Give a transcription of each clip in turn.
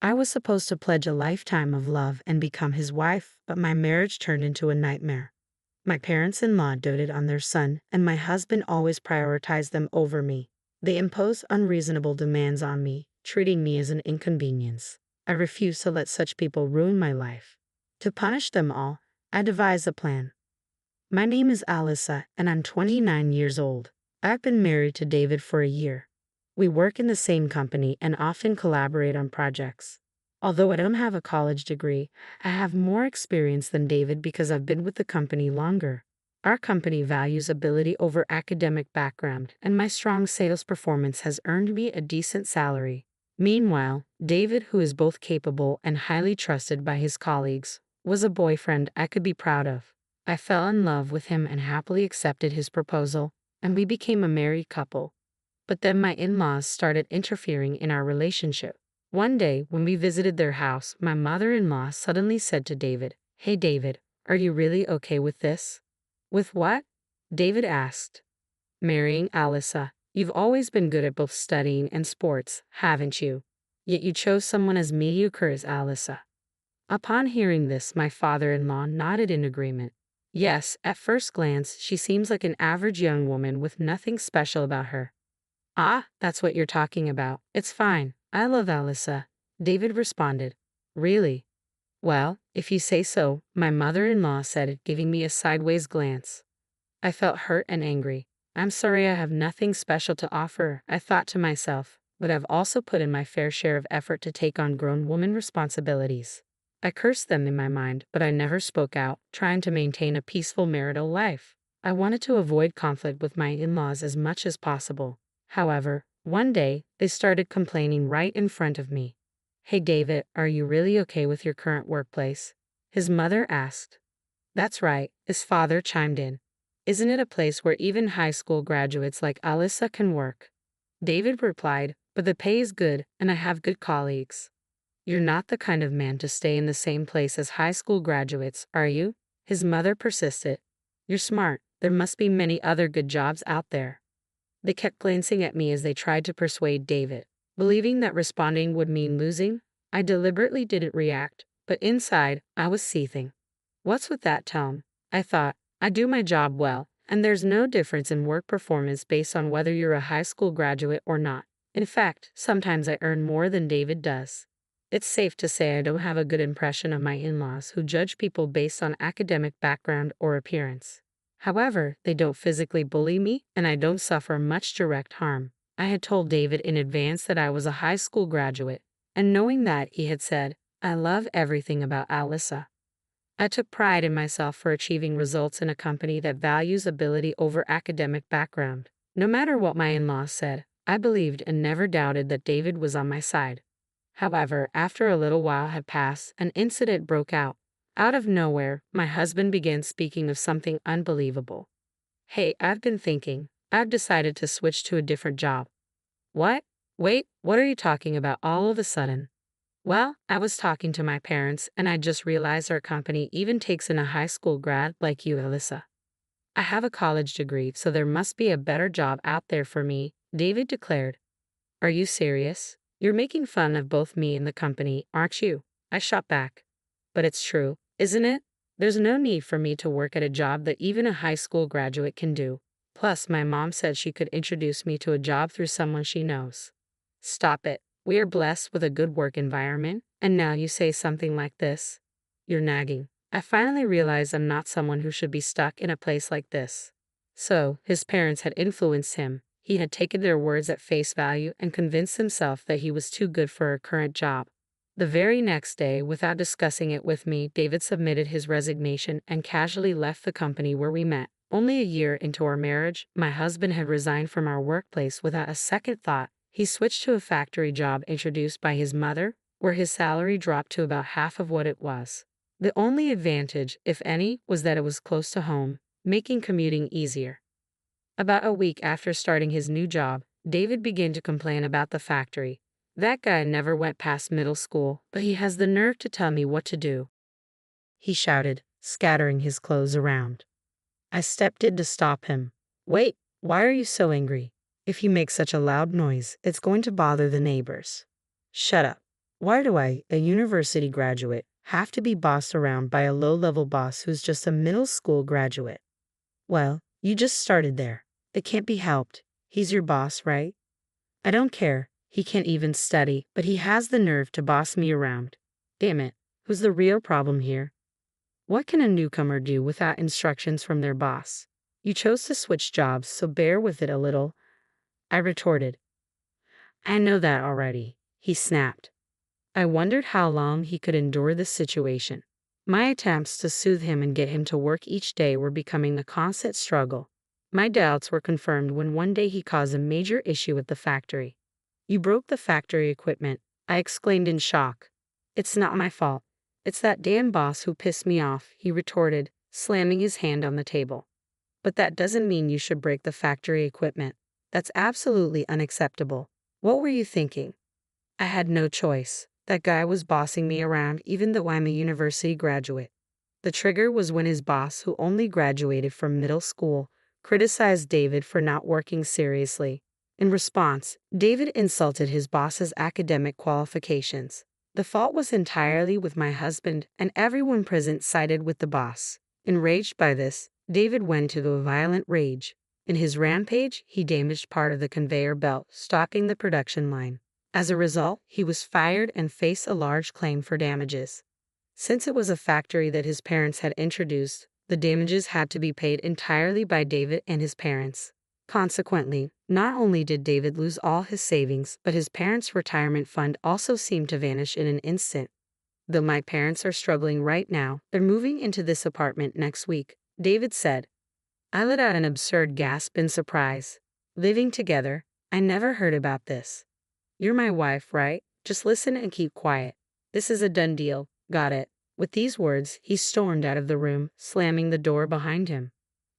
I was supposed to pledge a lifetime of love and become his wife, but my marriage turned into a nightmare. My parents-in-law doted on their son, and my husband always prioritized them over me. They imposed unreasonable demands on me, treating me as an inconvenience. I refused to let such people ruin my life. To punish them all, I devised a plan. My name is Alyssa, and I'm 29 years old. I've been married to David for a year. We work in the same company and often collaborate on projects. Although I don't have a college degree, I have more experience than David because I've been with the company longer. Our company values ability over academic background, and my strong sales performance has earned me a decent salary. Meanwhile, David, who is both capable and highly trusted by his colleagues, was a boyfriend I could be proud of. I fell in love with him and happily accepted his proposal, and we became a married couple. But then my in-laws started interfering in our relationship. One day, when we visited their house, my mother-in-law suddenly said to David, "Hey David, are you really okay with this?" "With what?" David asked. "Marrying Alyssa. You've always been good at both studying and sports, haven't you? Yet you chose someone as mediocre as Alyssa." Upon hearing this, my father-in-law nodded in agreement. "Yes, at first glance, she seems like an average young woman with nothing special about her." "Ah, that's what you're talking about. It's fine. I love Alyssa," David responded. "Really?" "Well, if you say so," my mother-in-law said, giving me a sideways glance. I felt hurt and angry. "I'm sorry I have nothing special to offer," I thought to myself, "but I've also put in my fair share of effort to take on grown woman responsibilities." I cursed them in my mind, but I never spoke out, trying to maintain a peaceful marital life. I wanted to avoid conflict with my in-laws as much as possible. However, one day, they started complaining right in front of me. "Hey David, are you really okay with your current workplace?" his mother asked. "That's right," his father chimed in. "Isn't it a place where even high school graduates like Alyssa can work?" David replied, "But the pay is good, and I have good colleagues." "You're not the kind of man to stay in the same place as high school graduates, are you?" his mother persisted. "You're smart. There must be many other good jobs out there." They kept glancing at me as they tried to persuade David. Believing that responding would mean losing, I deliberately didn't react, but inside, I was seething. What's with that tone? I thought. I do my job well, and there's no difference in work performance based on whether you're a high school graduate or not. In fact, sometimes I earn more than David does. It's safe to say I don't have a good impression of my in-laws who judge people based on academic background or appearance. However, they don't physically bully me, and I don't suffer much direct harm. I had told David in advance that I was a high school graduate, and knowing that, he had said, "I love everything about Alyssa." I took pride in myself for achieving results in a company that values ability over academic background. No matter what my in-laws said, I believed and never doubted that David was on my side. However, after a little while had passed, an incident broke out. Out of nowhere, my husband began speaking of something unbelievable. "Hey, I've been thinking. I've decided to switch to a different job." "What? Wait, what are you talking about all of a sudden?" "Well, I was talking to my parents, and I just realized our company even takes in a high school grad like you, Alyssa. I have a college degree, so there must be a better job out there for me," David declared. "Are you serious? You're making fun of both me and the company, aren't you?" I shot back. "But it's true, isn't it? There's no need for me to work at a job that even a high school graduate can do. Plus, my mom said she could introduce me to a job through someone she knows." "Stop it. We are blessed with a good work environment, and now you say something like this? You're nagging." I finally realized I'm not someone who should be stuck in a place like this. So, his parents had influenced him. He had taken their words at face value and convinced himself that he was too good for a current job. The very next day, without discussing it with me, David submitted his resignation and casually left the company where we met. Only a year into our marriage, my husband had resigned from our workplace without a second thought. He switched to a factory job introduced by his mother, where his salary dropped to about half of what it was. The only advantage, if any, was that it was close to home, making commuting easier. About a week after starting his new job, David began to complain about the factory. "That guy never went past middle school, but he has the nerve to tell me what to do," he shouted, scattering his clothes around. I stepped in to stop him. "Wait, why are you so angry? If you make such a loud noise, it's going to bother the neighbors." "Shut up. Why do I, a university graduate, have to be bossed around by a low-level boss who's just a middle school graduate? Well, you just started there. It can't be helped. He's your boss, right? I don't care. He can't even study, but he has the nerve to boss me around. Damn it. Who's the real problem here? What can a newcomer do without instructions from their boss? You chose to switch jobs, so bear with it a little, I retorted. I know that already, he snapped. I wondered how long he could endure this situation. My attempts to soothe him and get him to work each day were becoming a constant struggle. My doubts were confirmed when one day he caused a major issue at the factory. You broke the factory equipment, I exclaimed in shock. It's not my fault. It's that damn boss who pissed me off, he retorted, slamming his hand on the table. But that doesn't mean you should break the factory equipment. That's absolutely unacceptable. What were you thinking? I had no choice. That guy was bossing me around even though I'm a university graduate. The trigger was when his boss, who only graduated from middle school, criticized David for not working seriously. In response, David insulted his boss's academic qualifications. The fault was entirely with my husband, and everyone present sided with the boss. Enraged by this, David went into a violent rage. In his rampage, he damaged part of the conveyor belt, stopping the production line. As a result, he was fired and faced a large claim for damages. Since it was a factory that his parents had introduced, the damages had to be paid entirely by David and his parents. Consequently, not only did David lose all his savings, but his parents' retirement fund also seemed to vanish in an instant. Though my parents are struggling right now, they're moving into this apartment next week, David said. I let out an absurd gasp in surprise. Living together? I never heard about this. You're my wife, right? Just listen and keep quiet. This is a done deal. Got it. With these words, he stormed out of the room, slamming the door behind him.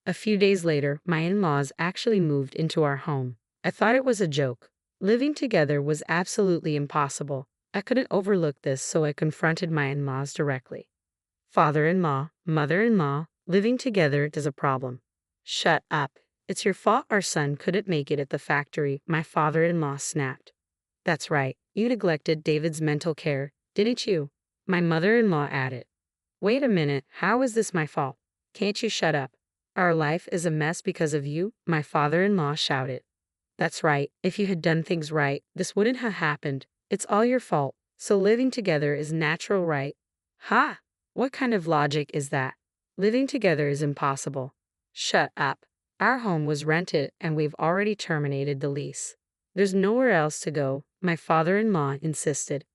A few days later, my in-laws actually moved into our home. I thought it was a joke. Living together was absolutely impossible. I couldn't overlook this, so I confronted my in-laws directly. Father-in-law, mother-in-law, living together is a problem. Shut up. It's your fault our son couldn't make it at the factory, my father-in-law snapped. That's right, you neglected David's mental care, didn't you? My mother-in-law added. Wait a minute, how is this my fault? Can't you shut up? Our life is a mess because of you, my father-in-law shouted. That's right, if you had done things right, this wouldn't have happened. It's all your fault, so living together is natural, right? Ha! What kind of logic is that? Living together is impossible. Shut up. Our home was rented and we've already terminated the lease. There's nowhere else to go, my father-in-law insisted.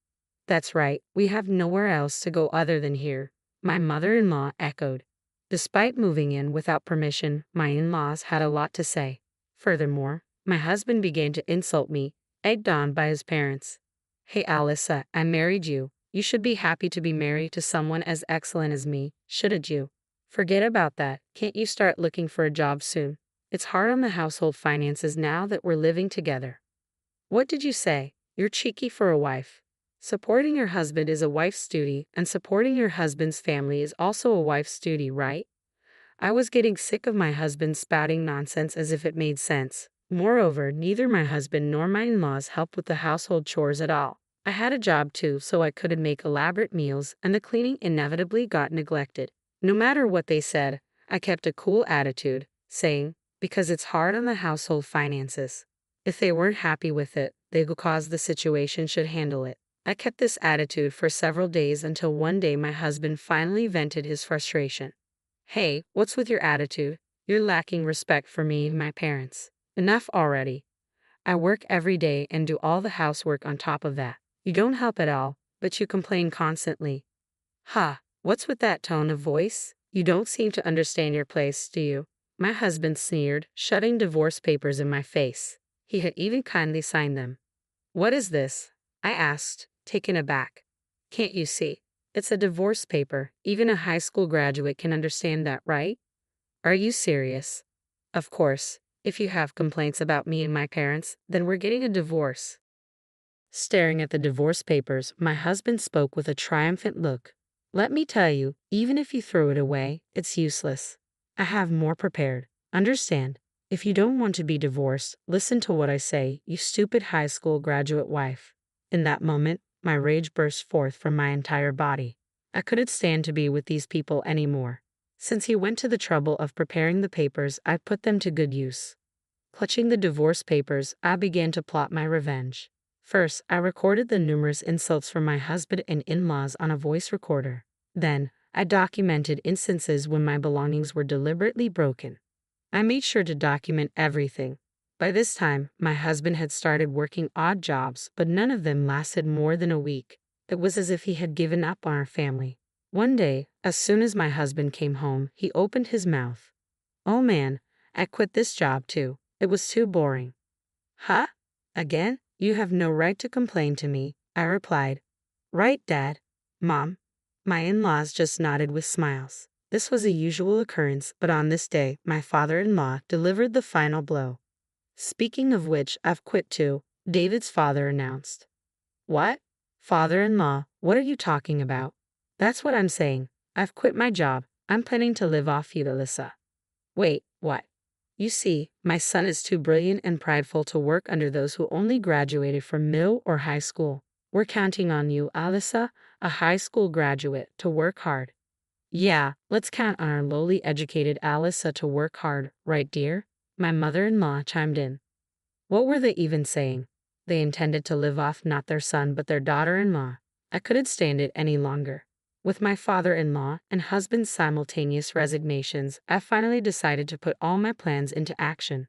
That's right, we have nowhere else to go other than here, my mother-in-law echoed. Despite moving in without permission, my in-laws had a lot to say. Furthermore, my husband began to insult me, egged on by his parents. Hey Alyssa, I married you. You should be happy to be married to someone as excellent as me, shouldn't you? Forget about that. Can't you start looking for a job soon? It's hard on the household finances now that we're living together. What did you say? You're cheeky for a wife. Supporting your husband is a wife's duty, and supporting your husband's family is also a wife's duty, right? I was getting sick of my husband spouting nonsense as if it made sense. Moreover, neither my husband nor my in-laws helped with the household chores at all. I had a job too, so I couldn't make elaborate meals, and the cleaning inevitably got neglected. No matter what they said, I kept a cool attitude, saying, because it's hard on the household finances. If they weren't happy with it, they who caused the situation should handle it. I kept this attitude for several days until one day my husband finally vented his frustration. Hey, what's with your attitude? You're lacking respect for me and my parents. Enough already. I work every day and do all the housework on top of that. You don't help at all, but you complain constantly. Ha, what's with that tone of voice? You don't seem to understand your place, do you? My husband sneered, shoving divorce papers in my face. He had even kindly signed them. What is this? I asked, taken aback. Can't you see? It's a divorce paper. Even a high school graduate can understand that, right? Are you serious? Of course. If you have complaints about me and my parents, then we're getting a divorce. Staring at the divorce papers, my husband spoke with a triumphant look. Let me tell you, even if you throw it away, it's useless. I have more prepared. Understand? If you don't want to be divorced, listen to what I say, you stupid high school graduate wife. In that moment, My rage burst forth from my entire body. I couldn't stand to be with these people anymore. Since he went to the trouble of preparing the papers, I put them to good use. Clutching the divorce papers, I began to plot my revenge. First, I recorded the numerous insults from my husband and in-laws on a voice recorder. Then, I documented instances when my belongings were deliberately broken. I made sure to document everything. By this time, my husband had started working odd jobs, but none of them lasted more than a week. It was as if he had given up on our family. One day, as soon as my husband came home, he opened his mouth. "Oh man, I quit this job too. It was too boring." "Huh? Again? You have no right to complain to me," I replied. "Right, Dad? Mom?" My in-laws just nodded with smiles. This was a usual occurrence, but on this day, my father-in-law delivered the final blow. "Speaking of which, I've quit too," David's father announced. "What? Father-in-law, what are you talking about?" "That's what I'm saying. I've quit my job. I'm planning to live off you, Alyssa." "Wait, what?" "You see, my son is too brilliant and prideful to work under those who only graduated from middle or high school. We're counting on you, Alyssa, a high school graduate, to work hard." "Yeah, let's count on our lowly educated Alyssa to work hard, right, dear?" My mother-in-law chimed in. What were they even saying? They intended to live off not their son but their daughter-in-law. I couldn't stand it any longer. With my father-in-law and husband's simultaneous resignations, I finally decided to put all my plans into action.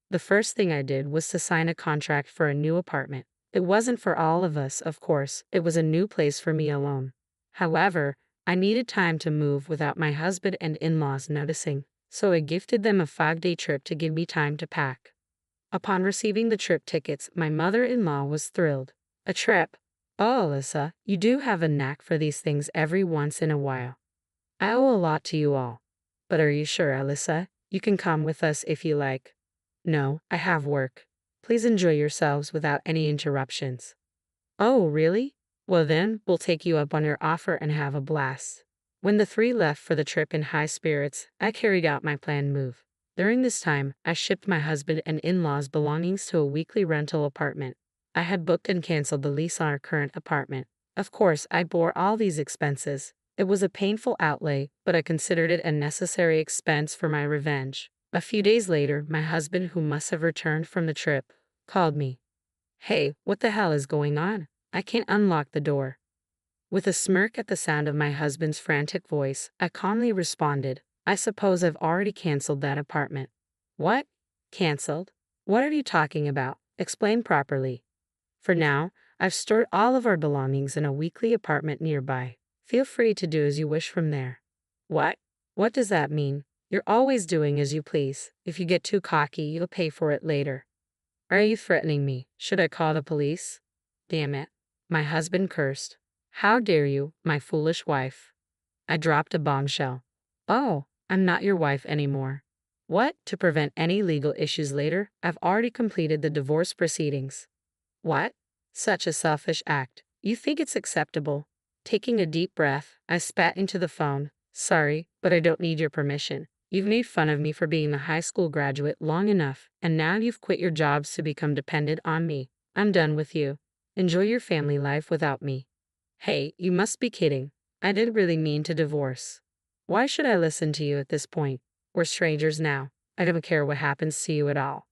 The first thing I did was to sign a contract for a new apartment. It wasn't for all of us, of course, it was a new place for me alone. However, I needed time to move without my husband and in-laws noticing, so I gifted them a 5-day trip to give me time to pack. Upon receiving the trip tickets, my mother-in-law was thrilled. "A trip? Oh, Alyssa, you do have a knack for these things every once in a while. I owe a lot to you all. But are you sure, Alyssa? You can come with us if you like." "No, I have work. Please enjoy yourselves without any interruptions." "Oh, really? Well then, we'll take you up on your offer and have a blast." When the three left for the trip in high spirits, I carried out my planned move. During this time, I shipped my husband and in-laws' belongings to a weekly rental apartment. I had booked and canceled the lease on our current apartment. Of course, I bore all these expenses. It was a painful outlay, but I considered it a necessary expense for my revenge. A few days later, my husband, who must have returned from the trip, called me. "Hey, what the hell is going on? I can't unlock the door." With a smirk at the sound of my husband's frantic voice, I calmly responded, "I suppose I've already canceled that apartment." "What? Canceled? What are you talking about? Explain properly." "For now, I've stored all of our belongings in a weekly apartment nearby. Feel free to do as you wish from there." "What? What does that mean? You're always doing as you please. If you get too cocky, you'll pay for it later." "Are you threatening me? Should I call the police?" "Damn it." My husband cursed. "How dare you, my foolish wife?" I dropped a bombshell. "Oh, I'm not your wife anymore." "What? To prevent any legal issues later, I've already completed the divorce proceedings." "What? Such a selfish act. You think it's acceptable?" Taking a deep breath, I spat into the phone. "Sorry, but I don't need your permission. You've made fun of me for being a high school graduate long enough, and now you've quit your jobs to become dependent on me. I'm done with you. Enjoy your family life without me." "Hey, you must be kidding. I didn't really mean to divorce. Why should I listen to you at this point? We're strangers now. I don't care what happens to you at all."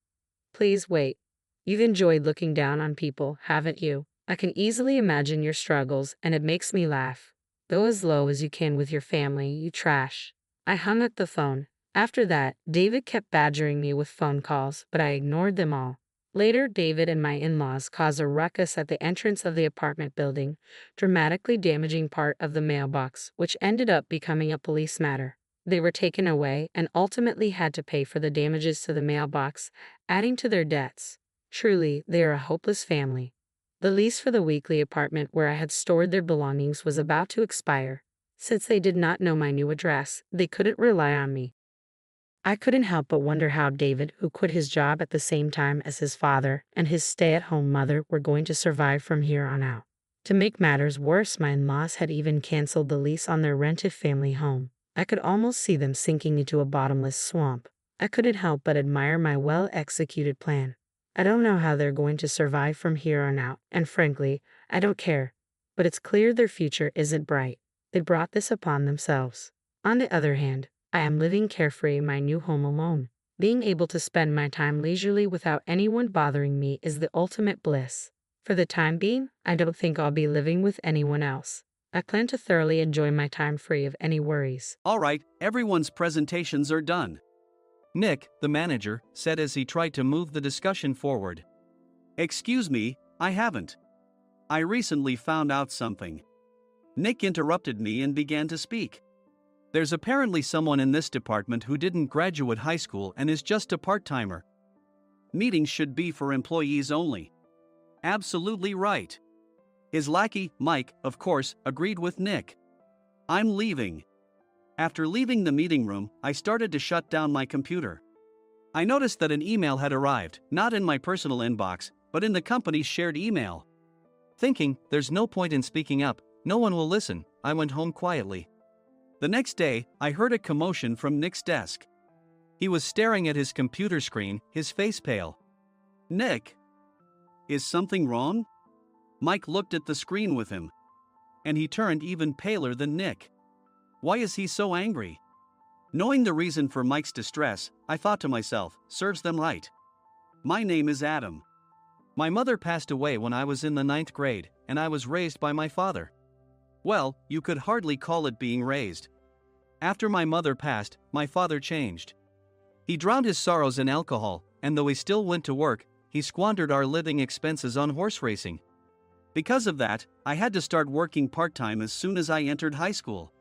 "Please wait. You've enjoyed looking down on people, haven't you? I can easily imagine your struggles, and it makes me laugh. Go as low as you can with your family, you trash." I hung up the phone. After that, David kept badgering me with phone calls, but I ignored them all. Later, David and my in-laws caused a ruckus at the entrance of the apartment building, dramatically damaging part of the mailbox, which ended up becoming a police matter. They were taken away and ultimately had to pay for the damages to the mailbox, adding to their debts. Truly, they are a hopeless family. The lease for the weekly apartment where I had stored their belongings was about to expire. Since they did not know my new address, they couldn't rely on me. I couldn't help but wonder how David, who quit his job at the same time as his father and his stay-at-home mother, were going to survive from here on out. To make matters worse, my in-laws had even canceled the lease on their rented family home. I could almost see them sinking into a bottomless swamp. I couldn't help but admire my well-executed plan. I don't know how they're going to survive from here on out, and frankly, I don't care. but it's clear their future isn't bright. They brought this upon themselves. On the other hand, I am living carefree in my new home alone. Being able to spend my time leisurely without anyone bothering me is the ultimate bliss. For the time being, I don't think I'll be living with anyone else. I plan to thoroughly enjoy my time free of any worries. All right, everyone's presentations are done, Nick, the manager, said as he tried to move the discussion forward. Excuse me, I haven't. I recently found out something. Nick interrupted me and began to speak. There's apparently someone in this department who didn't graduate high school and is just a part-timer. Meetings should be for employees only. Absolutely right. His lackey, Mike, of course, agreed with Nick. I'm leaving. After leaving the meeting room, I started to shut down my computer. I noticed that an email had arrived, not in my personal inbox, but in the company's shared email. Thinking, there's no point in speaking up, no one will listen, I went home quietly. The next day, I heard a commotion from Nick's desk. He was staring at his computer screen, his face pale. Nick! Is something wrong? Mike looked at the screen with him. And he turned even paler than Nick. Why is he so angry? Knowing the reason for Mike's distress, I thought to myself, serves them right. My name is Adam. My mother passed away when I was in the 9th grade, and I was raised by my father. Well, you could hardly call it being raised. After my mother passed, my father changed. He drowned his sorrows in alcohol, and though he still went to work, he squandered our living expenses on horse racing. Because of that, I had to start working part-time as soon as I entered high school.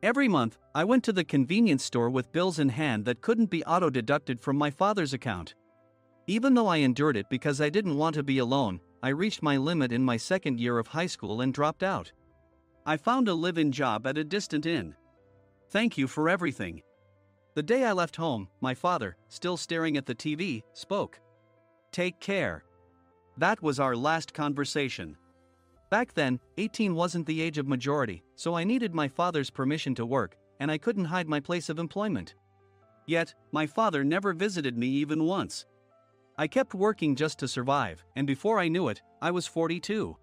Every month, I went to the convenience store with bills in hand that couldn't be auto-deducted from my father's account. Even though I endured it because I didn't want to be alone, I reached my limit in my second year of high school and dropped out. I found a live-in job at a distant inn. Thank you for everything. The day I left home, my father, still staring at the TV, spoke. Take care. That was our last conversation. Back then, 18 wasn't the age of majority, so I needed my father's permission to work, and I couldn't hide my place of employment. Yet, my father never visited me even once. I kept working just to survive, and before I knew it, I was 42.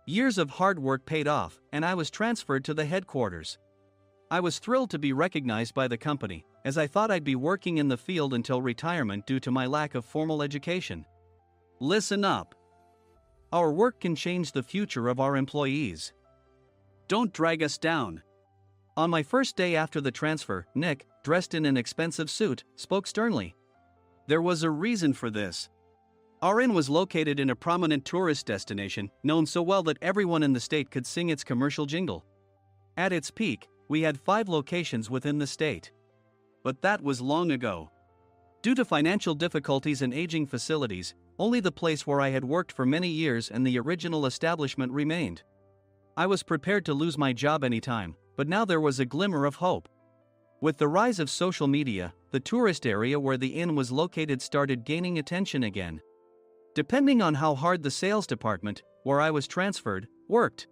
Years of hard work paid off, and I was transferred to the headquarters. I was thrilled to be recognized by the company, as I thought I'd be working in the field until retirement due to my lack of formal education. Listen up. Our work can change the future of our employees. Don't drag us down. On my first day after the transfer, Nick, dressed in an expensive suit, spoke sternly. There was a reason for this. Our inn was located in a prominent tourist destination, known so well that everyone in the state could sing its commercial jingle. At its peak, we had 5 locations within the state. But that was long ago. Due to financial difficulties and aging facilities, only the place where I had worked for many years and the original establishment remained. I was prepared to lose my job anytime, but now there was a glimmer of hope. With the rise of social media, the tourist area where the inn was located started gaining attention again. Depending on how hard the sales department, where I was transferred, worked,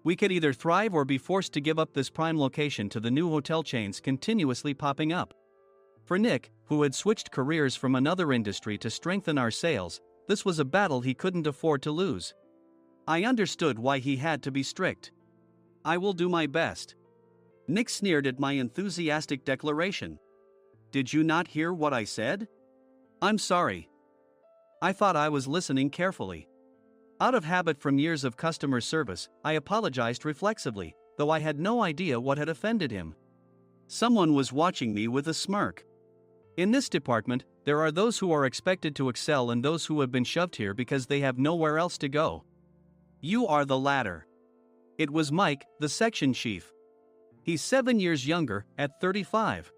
we could either thrive or be forced to give up this prime location to the new hotel chains continuously popping up. For Nick, who had switched careers from another industry to strengthen our sales, this was a battle he couldn't afford to lose. I understood why he had to be strict. I will do my best. Nick sneered at my enthusiastic declaration. Did you not hear what I said? I'm sorry. I thought I was listening carefully. Out of habit from years of customer service, I apologized reflexively, though I had no idea what had offended him. Someone was watching me with a smirk. In this department, there are those who are expected to excel and those who have been shoved here because they have nowhere else to go. You are the latter. It was Mike, the section chief. He's 7 years younger, at 35.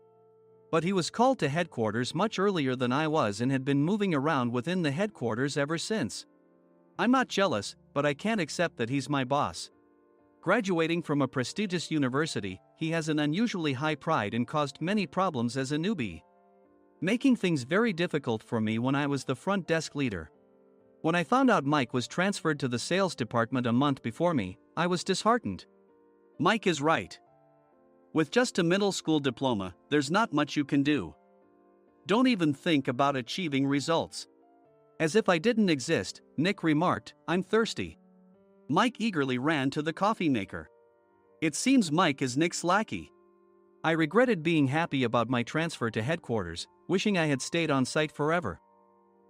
But he was called to headquarters much earlier than I was and had been moving around within the headquarters ever since. I'm not jealous, but I can't accept that he's my boss. Graduating from a prestigious university, he has an unusually high pride and caused many problems as a newbie, making things very difficult for me when I was the front desk leader. When I found out Mike was transferred to the sales department a month before me, I was disheartened. Mike is right. With just a middle school diploma, there's not much you can do. Don't even think about achieving results. As if I didn't exist, Nick remarked, I'm thirsty. Mike eagerly ran to the coffee maker. It seems Mike is Nick's lackey. I regretted being happy about my transfer to headquarters, wishing I had stayed on site forever.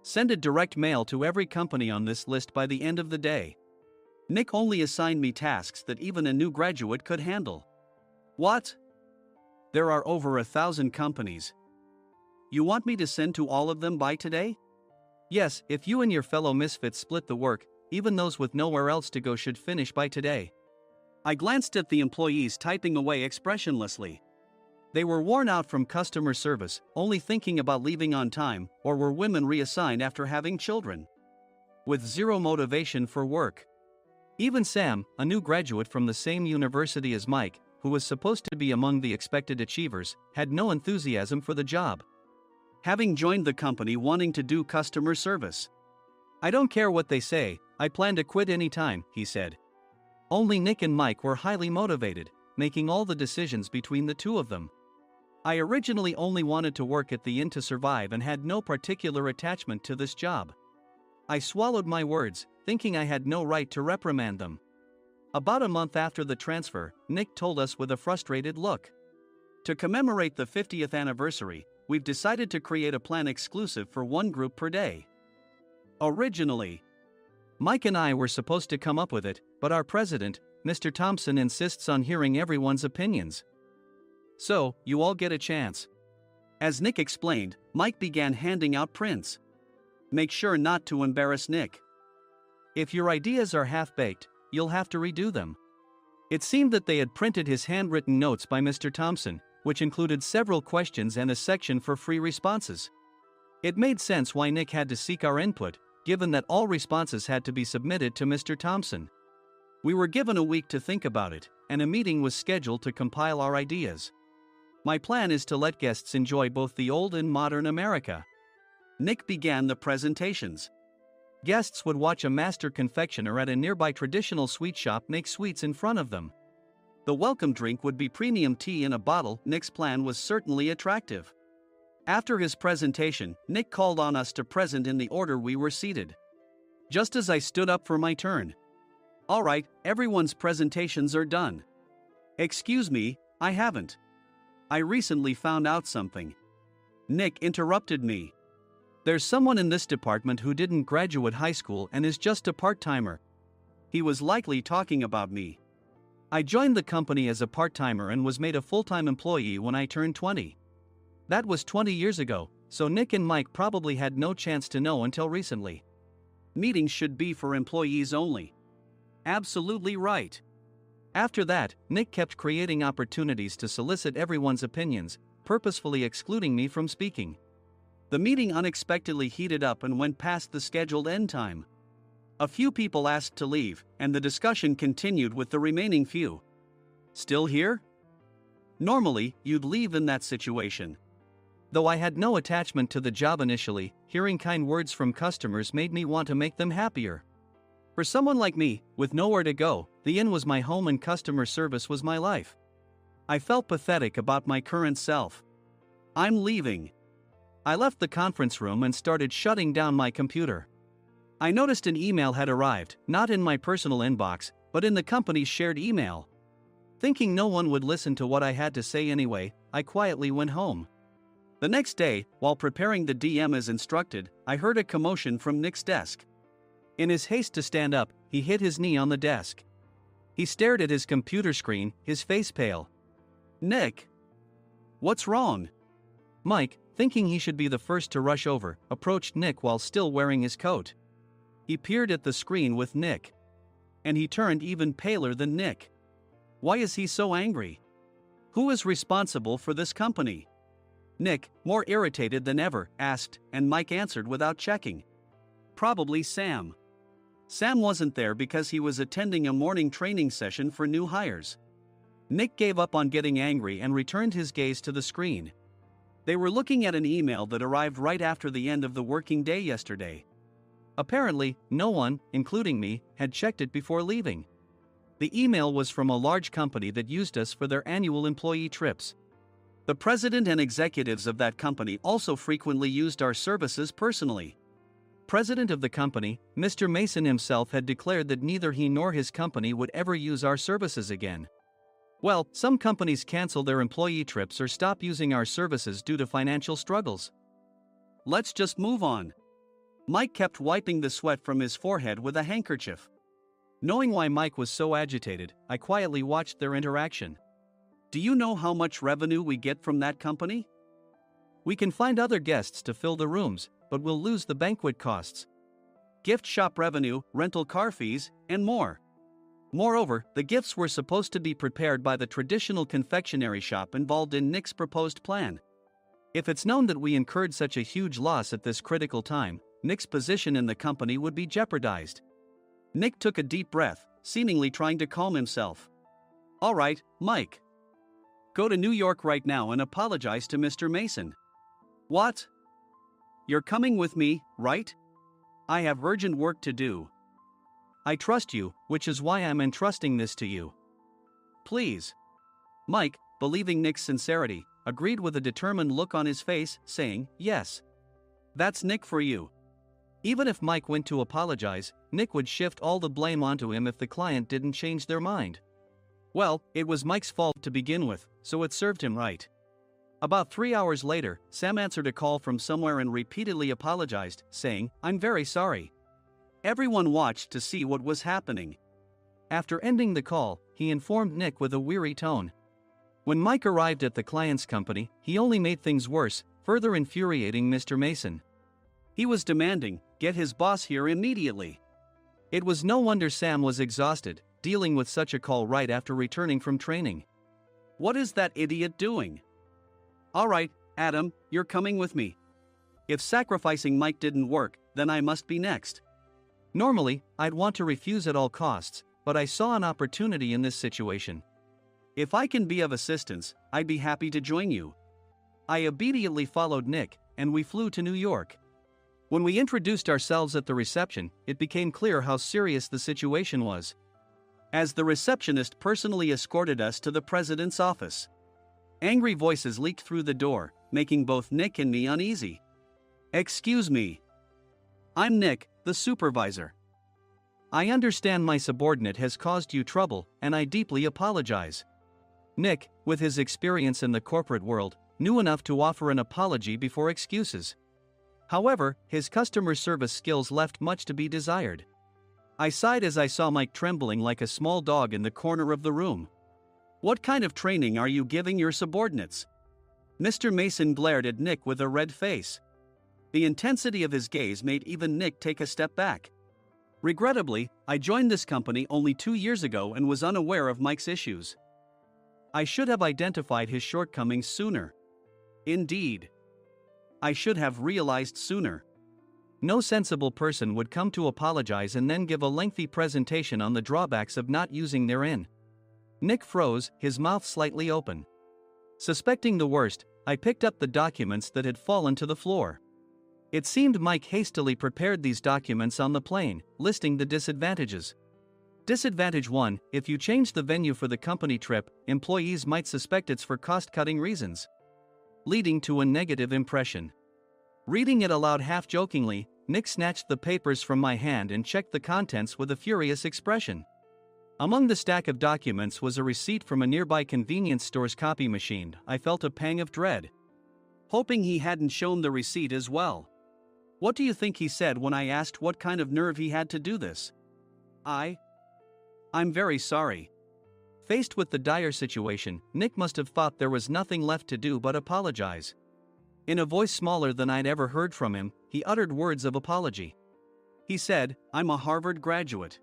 Send a direct mail to every company on this list by the end of the day. Nick only assigned me tasks that even a new graduate could handle. What? There are over 1,000 companies. You want me to send to all of them by today? Yes, if you and your fellow misfits split the work, even those with nowhere else to go should finish by today. I glanced at the employees typing away expressionlessly. They were worn out from customer service, only thinking about leaving on time, or were women reassigned after having children. With zero motivation for work. Even Sam, a new graduate from the same university as Mike, who was supposed to be among the expected achievers, had no enthusiasm for the job. Having joined the company wanting to do customer service. I don't care what they say, I plan to quit anytime, he said. Only Nick and Mike were highly motivated, making all the decisions between the two of them. I originally only wanted to work at the inn to survive and had no particular attachment to this job. I swallowed my words, thinking I had no right to reprimand them. About a month after the transfer, Nick told us with a frustrated look. To commemorate the 50th anniversary, we've decided to create a plan exclusive for one group per day. Originally, Mike and I were supposed to come up with it, but our president, Mr. Thompson, insists on hearing everyone's opinions. So, you all get a chance. As Nick explained, Mike began handing out prints. Make sure not to embarrass Nick. If your ideas are half-baked, you'll have to redo them. It seemed that they had printed his handwritten notes by Mr. Thompson, which included several questions and a section for free responses. It made sense why Nick had to seek our input, given that all responses had to be submitted to Mr. Thompson. We were given a week to think about it, and a meeting was scheduled to compile our ideas. My plan is to let guests enjoy both the old and modern America. Nick began the presentations. Guests would watch a master confectioner at a nearby traditional sweet shop make sweets in front of them. The welcome drink would be premium tea in a bottle. Nick's plan was certainly attractive. After his presentation, Nick called on us to present in the order we were seated. Just as I stood up for my turn. All right, everyone's presentations are done. Excuse me, I haven't. I recently found out something. Nick interrupted me. There's someone in this department who didn't graduate high school and is just a part-timer. He was likely talking about me. I joined the company as a part-timer and was made a full-time employee when I turned 20. That was 20 years ago, so Nick and Mike probably had no chance to know until recently. Meetings should be for employees only. Absolutely right. After that, Nick kept creating opportunities to solicit everyone's opinions, purposefully excluding me from speaking. The meeting unexpectedly heated up and went past the scheduled end time. A few people asked to leave, and the discussion continued with the remaining few. Still here? Normally, you'd leave in that situation. Though I had no attachment to the job initially, hearing kind words from customers made me want to make them happier. For someone like me, with nowhere to go, the inn was my home and customer service was my life. I felt pathetic about my current self. I'm leaving. I left the conference room and started shutting down my computer. I noticed an email had arrived, not in my personal inbox, but in the company's shared email. Thinking no one would listen to what I had to say anyway, I quietly went home. The next day, while preparing the DM as instructed, I heard a commotion from Nick's desk. In his haste to stand up, he hit his knee on the desk. He stared at his computer screen, his face pale. Nick! What's wrong? Mike, thinking he should be the first to rush over, approached Nick while still wearing his coat. He peered at the screen with Nick. And he turned even paler than Nick. Why is he so angry? Who is responsible for this company? Nick, more irritated than ever, asked, and Mike answered without checking. Probably Sam. Sam wasn't there because he was attending a morning training session for new hires. Nick gave up on getting angry and returned his gaze to the screen. They were looking at an email that arrived right after the end of the working day yesterday. Apparently, no one, including me, had checked it before leaving. The email was from a large company that used us for their annual employee trips. The president and executives of that company also frequently used our services personally. president of the company, Mr. Mason himself had declared that neither he nor his company would ever use our services again. Well, some companies cancel their employee trips or stop using our services due to financial struggles. Let's just move on. Mike kept wiping the sweat from his forehead with a handkerchief. Knowing why Mike was so agitated, I quietly watched their interaction. Do you know how much revenue we get from that company? We can find other guests to fill the rooms, but we'll lose the banquet costs, gift shop revenue, rental car fees, and more. Moreover, the gifts were supposed to be prepared by the traditional confectionery shop involved in Nick's proposed plan. If it's known that we incurred such a huge loss at this critical time, Nick's position in the company would be jeopardized. Nick took a deep breath, seemingly trying to calm himself. All right, Mike. Go to New York right now and apologize to Mr. Mason. What? You're coming with me, right? I have urgent work to do. I trust you, which is why I'm entrusting this to you. Please. Mike, believing Nick's sincerity, agreed with a determined look on his face, saying, yes. That's Nick for you. Even if Mike went to apologize, Nick would shift all the blame onto him if the client didn't change their mind. Well, it was Mike's fault to begin with, so it served him right. About 3 hours later, Sam answered a call from somewhere and repeatedly apologized, saying, I'm very sorry. Everyone watched to see what was happening. After ending the call, he informed Nick with a weary tone. When Mike arrived at the client's company, he only made things worse, further infuriating Mr. Mason. He was demanding, get his boss here immediately. It was no wonder Sam was exhausted, dealing with such a call right after returning from training. What is that idiot doing? All right, Adam, you're coming with me. If sacrificing Mike didn't work, then I must be next. Normally, I'd want to refuse at all costs, but I saw an opportunity in this situation. If I can be of assistance, I'd be happy to join you. I obediently followed Nick, and we flew to New York. When we introduced ourselves at the reception, it became clear how serious the situation was, as the receptionist personally escorted us to the president's office. Angry voices leaked through the door, making both Nick and me uneasy. Excuse me. I'm Nick, the supervisor. I understand my subordinate has caused you trouble, and I deeply apologize. Nick, with his experience in the corporate world, knew enough to offer an apology before excuses. However, his customer service skills left much to be desired. I sighed as I saw Mike trembling like a small dog in the corner of the room. What kind of training are you giving your subordinates? Mr. Mason glared at Nick with a red face. The intensity of his gaze made even Nick take a step back. Regrettably, I joined this company only 2 years ago and was unaware of Mike's issues. I should have identified his shortcomings sooner. Indeed. I should have realized sooner. No sensible person would come to apologize and then give a lengthy presentation on the drawbacks of not using their in. Nick froze, his mouth slightly open. Suspecting the worst, I picked up the documents that had fallen to the floor. It seemed Mike hastily prepared these documents on the plane, listing the disadvantages. Disadvantage 1: if you change the venue for the company trip, employees might suspect it's for cost-cutting reasons, leading to a negative impression. Reading it aloud half-jokingly, Nick snatched the papers from my hand and checked the contents with a furious expression. Among the stack of documents was a receipt from a nearby convenience store's copy machine. I felt a pang of dread, hoping he hadn't shown the receipt as well. What do you think he said when I asked what kind of nerve he had to do this? I'm very sorry. Faced with the dire situation, Nick must have thought there was nothing left to do but apologize. In a voice smaller than I'd ever heard from him, he uttered words of apology. He said, I'm a Harvard graduate.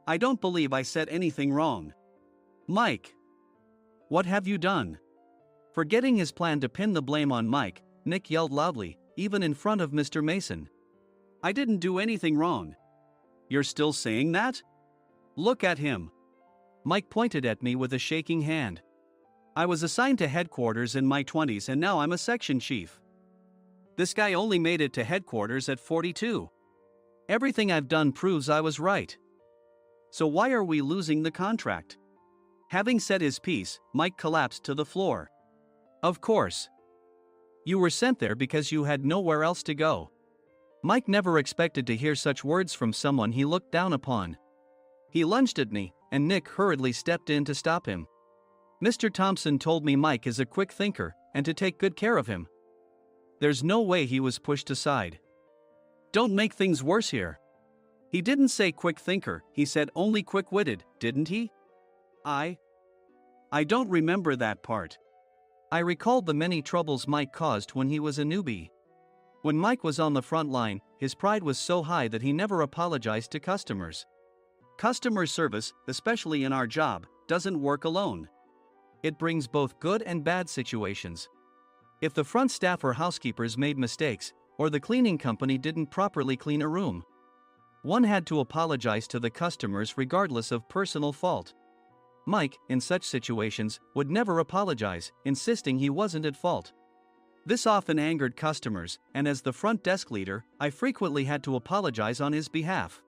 I don't believe I said anything wrong. Mike! What have you done? Forgetting his plan to pin the blame on Mike, Nick yelled loudly, even in front of Mr. Mason. I didn't do anything wrong. You're still saying that? Look at him. Mike pointed at me with a shaking hand. I was assigned to headquarters in my 20s and now I'm a section chief. This guy only made it to headquarters at 42. Everything I've done proves I was right. So why are we losing the contract? Having said his piece, Mike collapsed to the floor. Of course. You were sent there because you had nowhere else to go. Mike never expected to hear such words from someone he looked down upon. He lunged at me, and Nick hurriedly stepped in to stop him. Mr. Thompson told me Mike is a quick thinker, and to take good care of him. There's no way he was pushed aside. Don't make things worse here. He didn't say quick thinker, he said only quick-witted, didn't he? I don't remember that part. I recalled the many troubles Mike caused when he was a newbie. When Mike was on the front line, his pride was so high that he never apologized to customers. Customer service, especially in our job, doesn't work alone. It brings both good and bad situations. If the front staff or housekeepers made mistakes, or the cleaning company didn't properly clean a room, one had to apologize to the customers regardless of personal fault. Mike, in such situations, would never apologize, insisting he wasn't at fault. This often angered customers, and as the front desk leader, I frequently had to apologize on his behalf.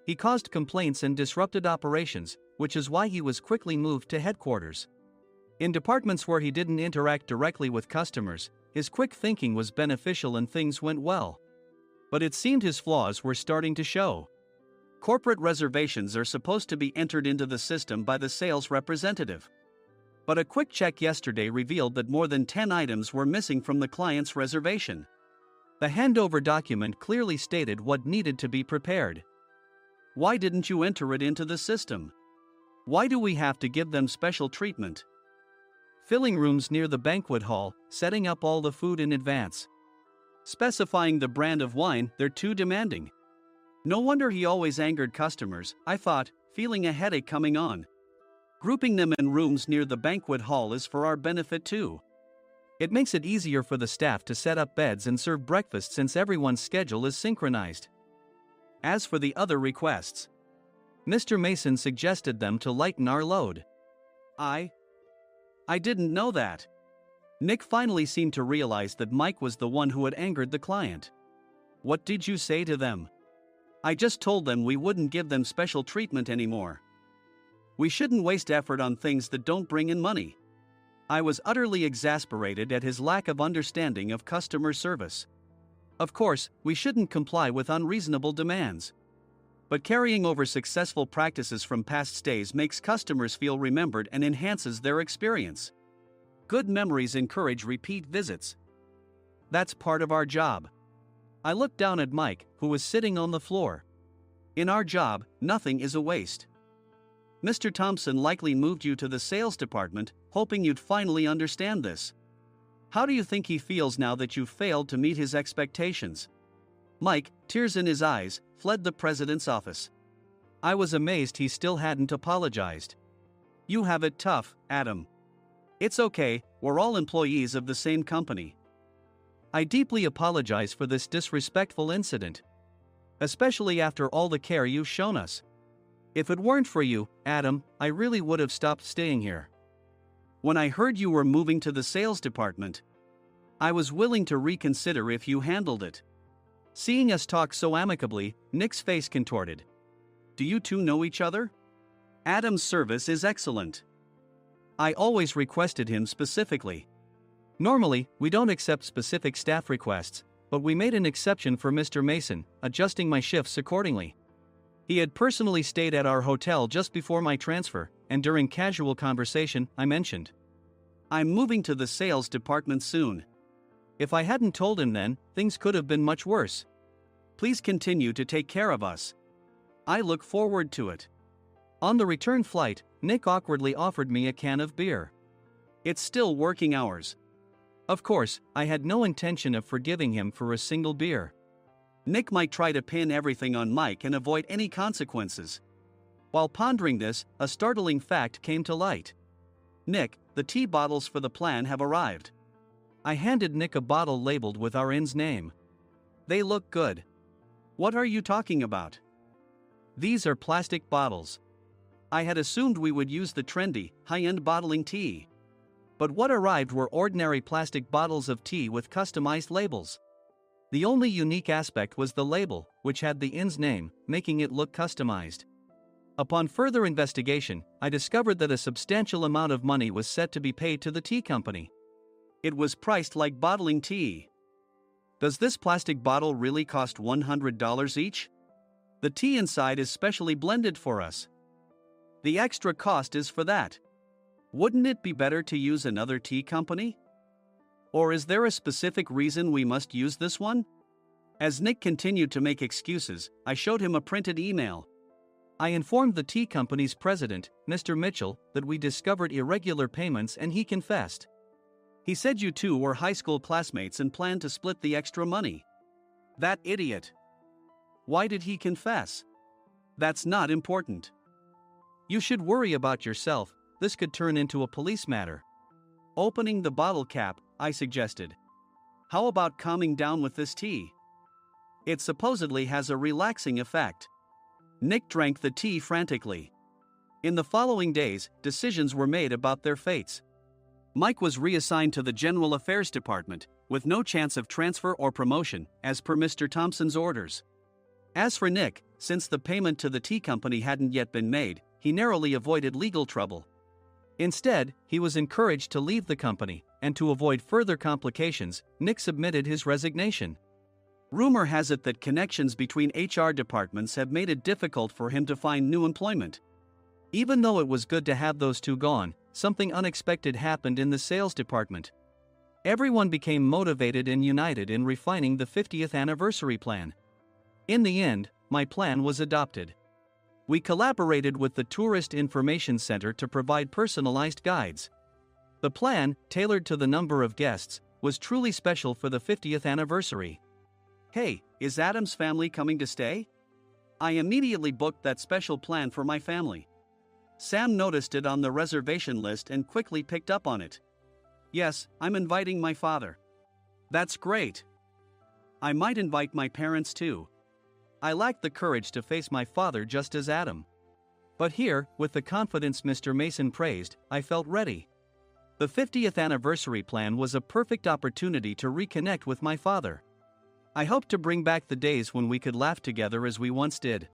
He caused complaints and disrupted operations, which is why he was quickly moved to headquarters. In departments where he didn't interact directly with customers, his quick thinking was beneficial and things went well. But it seemed his flaws were starting to show. Corporate reservations are supposed to be entered into the system by the sales representative. But a quick check yesterday revealed that more than 10 items were missing from the client's reservation. The handover document clearly stated what needed to be prepared. Why didn't you enter it into the system? Why do we have to give them special treatment? Filling rooms near the banquet hall, setting up all the food in advance. Specifying the brand of wine, they're too demanding. No wonder he always angered customers, I thought, feeling a headache coming on. Grouping them in rooms near the banquet hall is for our benefit too. It makes it easier for the staff to set up beds and serve breakfast since everyone's schedule is synchronized. As for the other requests, Mr. Mason suggested them to lighten our load. I didn't know that. Nick finally seemed to realize that Mike was the one who had angered the client. What did you say to them? I just told them we wouldn't give them special treatment anymore. We shouldn't waste effort on things that don't bring in money. I was utterly exasperated at his lack of understanding of customer service. Of course, we shouldn't comply with unreasonable demands. But carrying over successful practices from past stays makes customers feel remembered and enhances their experience. Good memories encourage repeat visits. That's part of our job. I looked down at Mike, who was sitting on the floor. In our job, nothing is a waste. Mr. Thompson likely moved you to the sales department, hoping you'd finally understand this. How do you think he feels now that you've failed to meet his expectations? Mike, tears in his eyes, fled the president's office. I was amazed he still hadn't apologized. You have it tough, Adam. It's okay, we're all employees of the same company. I deeply apologize for this disrespectful incident. Especially after all the care you've shown us. If it weren't for you, Adam, I really would have stopped staying here. When I heard you were moving to the sales department, I was willing to reconsider if you handled it. Seeing us talk so amicably, Nick's face contorted. Do you two know each other? Adam's service is excellent. I always requested him specifically. Normally, we don't accept specific staff requests, but we made an exception for Mr. Mason, adjusting my shifts accordingly. He had personally stayed at our hotel just before my transfer, and during casual conversation, I mentioned, I'm moving to the sales department soon. If I hadn't told him then, things could have been much worse. Please continue to take care of us. I look forward to it. On the return flight, Nick awkwardly offered me a can of beer. It's still working hours. Of course, I had no intention of forgiving him for a single beer. Nick might try to pin everything on Mike and avoid any consequences. While pondering this, a startling fact came to light. Nick, the tea bottles for the plan have arrived. I handed Nick a bottle labeled with our inn's name. They look good. What are you talking about? These are plastic bottles. I had assumed we would use the trendy, high-end bottling tea. But what arrived were ordinary plastic bottles of tea with customized labels. The only unique aspect was the label, which had the inn's name, making it look customized. Upon further investigation, I discovered that a substantial amount of money was set to be paid to the tea company. It was priced like bottling tea. Does this plastic bottle really cost $100 each? The tea inside is specially blended for us. The extra cost is for that. Wouldn't it be better to use another tea company? Or is there a specific reason we must use this one? As Nick continued to make excuses, I showed him a printed email. I informed the tea company's president, Mr. Mitchell, that we discovered irregular payments and he confessed. He said you two were high school classmates and planned to split the extra money. That idiot. Why did he confess? That's not important. You should worry about yourself, this could turn into a police matter. Opening the bottle cap, I suggested. How about calming down with this tea? It supposedly has a relaxing effect. Nick drank the tea frantically. In the following days, decisions were made about their fates. Mike was reassigned to the General Affairs Department, with no chance of transfer or promotion, as per Mr. Thompson's orders. As for Nick, since the payment to the tea company hadn't yet been made, he narrowly avoided legal trouble. Instead, he was encouraged to leave the company, and to avoid further complications, Nick submitted his resignation. Rumor has it that connections between HR departments have made it difficult for him to find new employment. Even though it was good to have those two gone, something unexpected happened in the sales department. Everyone became motivated and united in refining the 50th anniversary plan. In the end, my plan was adopted. We collaborated with the Tourist Information Center to provide personalized guides. The plan, tailored to the number of guests, was truly special for the 50th anniversary. Hey, is Adam's family coming to stay? I immediately booked that special plan for my family. Sam noticed it on the reservation list and quickly picked up on it. Yes, I'm inviting my father. That's great. I might invite my parents too. I lacked the courage to face my father just as Adam. But here, with the confidence Mr. Mason praised, I felt ready. The 50th anniversary plan was a perfect opportunity to reconnect with my father. I hoped to bring back the days when we could laugh together as we once did.